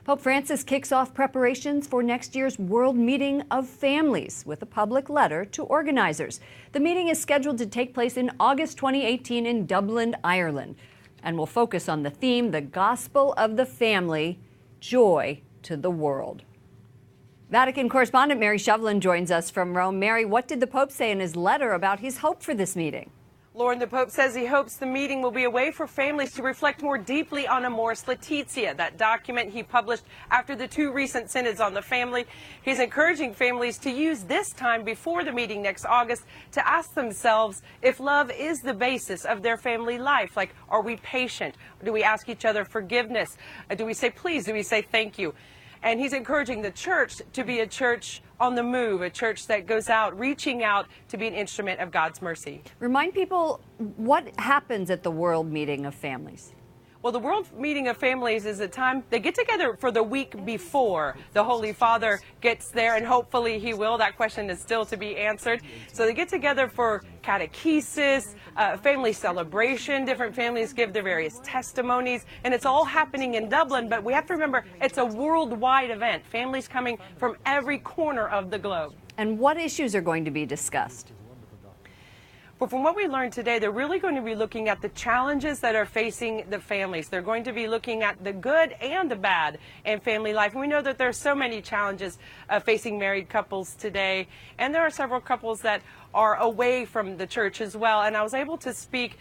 Pope Francis kicks off preparations for next year's World Meeting of Families with a public letter to organizers. The meeting is scheduled to take place in August 2018 in Dublin, Ireland, and will focus on the theme, the gospel of the family, joy to the world. Vatican correspondent Mary Shovelin joins us from Rome. Mary, what did the Pope say in his letter about his hope for this meeting? Lauren, the Pope says he hopes the meeting will be a way for families to reflect more deeply on Amoris Laetitia, that document he published after the two recent synods on the family. He's encouraging families to use this time before the meeting next August to ask themselves if love is the basis of their family life. Like, are we patient? Do we ask each other forgiveness? Do we say please? Do we say thank you? And he's encouraging the church to be a church on the move, a church that goes out, reaching out to be an instrument of God's mercy. Remind people what happens at the World Meeting of Families. Well, the World Meeting of Families is a time they get together for the week before the Holy Father gets there, and hopefully he will. That question is still to be answered. So they get together for catechesis, family celebration. Different families give their various testimonies, and it's all happening in Dublin. But we have to remember it's a worldwide event. Families coming from every corner of the globe. And what issues are going to be discussed? Well, from what we learned today, they're really going to be looking at the challenges that are facing the families. They're going to be looking at the good and the bad in family life. And we know that there are so many challenges facing married couples today. And there are several couples that are away from the church as well. And I was able to speak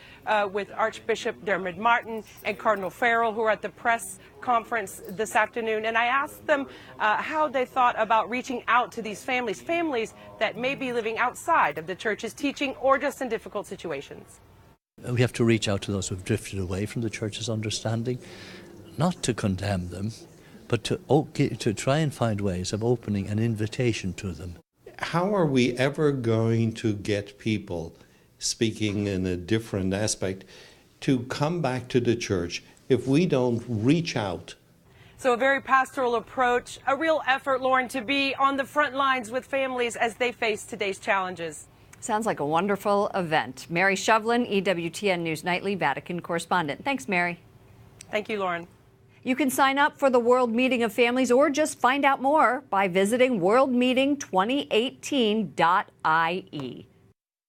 with Archbishop Dermot Martin and Cardinal Farrell, who are at the press conference this afternoon. And I asked them how they thought about reaching out to these families that may be living outside of the church's teaching or just in difficult situations. We have to reach out to those who have drifted away from the church's understanding, not to condemn them, but to try and find ways of opening an invitation to them. How are we ever going to get people, speaking in a different aspect, to come back to the church if we don't reach out? So a very pastoral approach, a real effort, Lauren, to be on the front lines with families as they face today's challenges. Sounds like a wonderful event. Mary Shovelin, EWTN News Nightly Vatican correspondent. Thanks, Mary. Thank you, Lauren. You can sign up for the World Meeting of Families or just find out more by visiting worldmeeting2018.ie.